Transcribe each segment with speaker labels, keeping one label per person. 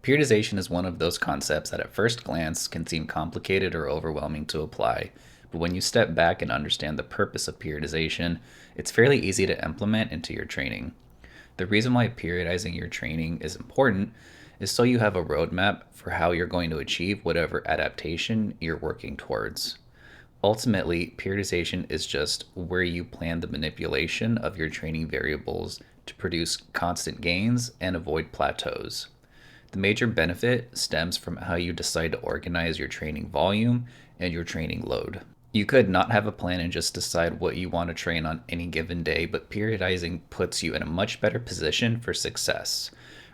Speaker 1: Periodization is one of those concepts that at first glance can seem complicated or overwhelming to apply, but when you step back and understand the purpose of periodization, it's fairly easy to implement into your training. The reason why periodizing your training is important is so you have a roadmap for how you're going to achieve whatever adaptation you're working towards. Ultimately, periodization is just where you plan the manipulation of your training variables to produce constant gains and avoid plateaus. The major benefit stems from how you decide to organize your training volume and your training load. You could not have a plan and just decide what you want to train on any given day, but periodizing puts you in a much better position for success.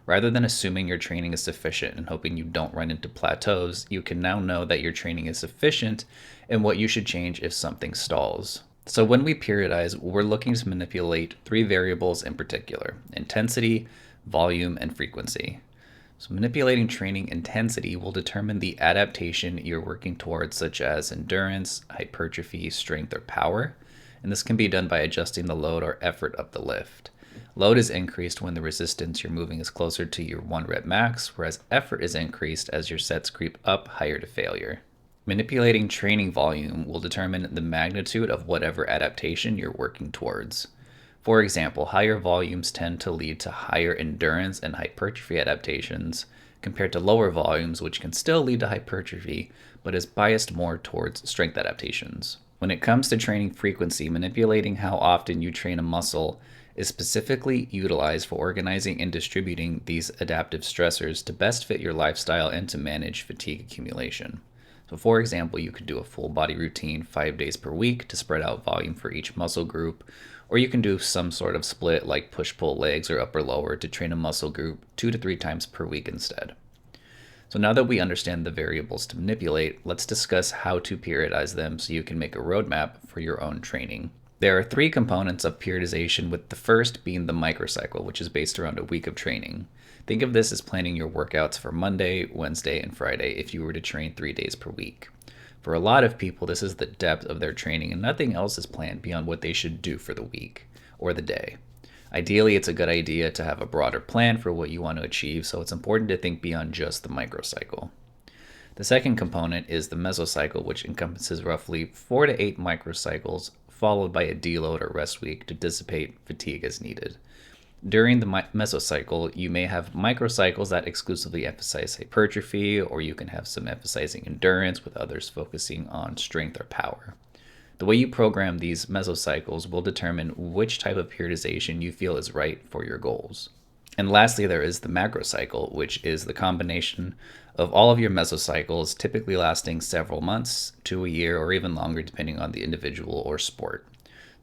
Speaker 1: Rather than assuming your training is sufficient and hoping you don't run into plateaus, you can now know that your training is sufficient and what you should change if something stalls. So when we periodize, we're looking to manipulate three variables in particular: intensity, volume, and frequency. So manipulating training intensity will determine the adaptation you're working towards, such as endurance, hypertrophy, strength, or power. And this can be done by adjusting the load or effort of the lift. Load is increased when the resistance you're moving is closer to your 1 rep max, whereas effort is increased as your sets creep up higher to failure. Manipulating training volume will determine the magnitude of whatever adaptation you're working towards. For example, higher volumes tend to lead to higher endurance and hypertrophy adaptations compared to lower volumes, which can still lead to hypertrophy, but is biased more towards strength adaptations. When it comes to training frequency, manipulating how often you train a muscle is specifically utilized for organizing and distributing these adaptive stressors to best fit your lifestyle and to manage fatigue accumulation. So for example, you could do a full body routine 5 days per week to spread out volume for each muscle group, or you can do some sort of split like push-pull legs or upper-lower to train a muscle group 2 to 3 times per week instead. So now that we understand the variables to manipulate, let's discuss how to periodize them so you can make a roadmap for your own training. There are 3 components of periodization, with the first being the microcycle, which is based around a week of training. Think of this as planning your workouts for Monday, Wednesday, and Friday if you were to train 3 days per week. For a lot of people, this is the depth of their training and nothing else is planned beyond what they should do for the week or the day. Ideally, it's a good idea to have a broader plan for what you want to achieve, so it's important to think beyond just the microcycle. The second component is the mesocycle, which encompasses roughly 4 to 8 microcycles, followed by a deload or rest week to dissipate fatigue as needed. During the mesocycle, you may have microcycles that exclusively emphasize hypertrophy, or you can have some emphasizing endurance with others focusing on strength or power. The way you program these mesocycles will determine which type of periodization you feel is right for your goals. And lastly, there is the macrocycle, which is the combination of all of your mesocycles, typically lasting several months to a year or even longer depending on the individual or sport.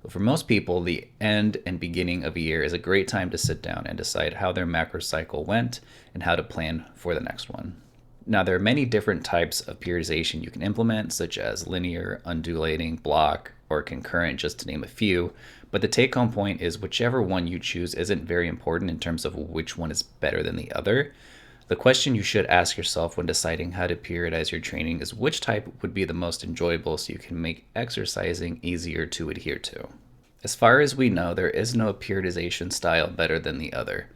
Speaker 1: So for most people, the end and beginning of a year is a great time to sit down and decide how their macrocycle went and how to plan for the next one. Now, there are many different types of periodization you can implement, such as linear, undulating, block, or concurrent, just to name a few, but the take-home point is whichever one you choose isn't very important in terms of which one is better than the other. The question you should ask yourself when deciding how to periodize your training is which type would be the most enjoyable so you can make exercising easier to adhere to. As far as we know, there is no periodization style better than the other.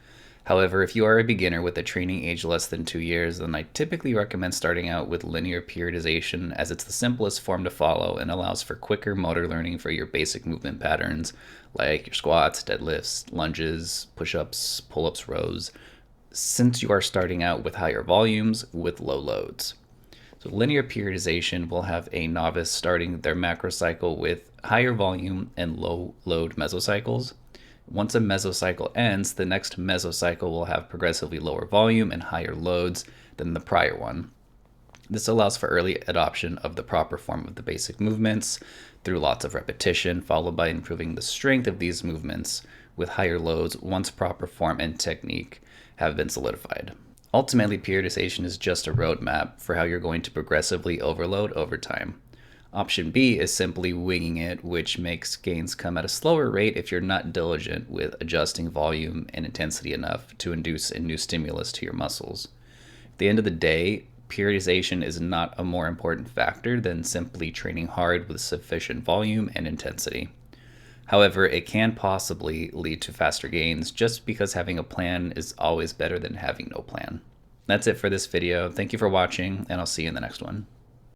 Speaker 1: However, if you are a beginner with a training age less than 2 years, then I typically recommend starting out with linear periodization, as it's the simplest form to follow and allows for quicker motor learning for your basic movement patterns like your squats, deadlifts, lunges, push-ups, pull-ups, rows, since you are starting out with higher volumes with low loads. So linear periodization will have a novice starting their macrocycle with higher volume and low load mesocycles. Once a mesocycle ends, the next mesocycle will have progressively lower volume and higher loads than the prior one. This allows for early adoption of the proper form of the basic movements through lots of repetition, followed by improving the strength of these movements with higher loads once proper form and technique have been solidified. Ultimately, periodization is just a roadmap for how you're going to progressively overload over time. Option B is simply winging it, which makes gains come at a slower rate if you're not diligent with adjusting volume and intensity enough to induce a new stimulus to your muscles. At the end of the day, periodization is not a more important factor than simply training hard with sufficient volume and intensity. However, it can possibly lead to faster gains just because having a plan is always better than having no plan. That's it for this video. Thank you for watching, and I'll see you in the next one.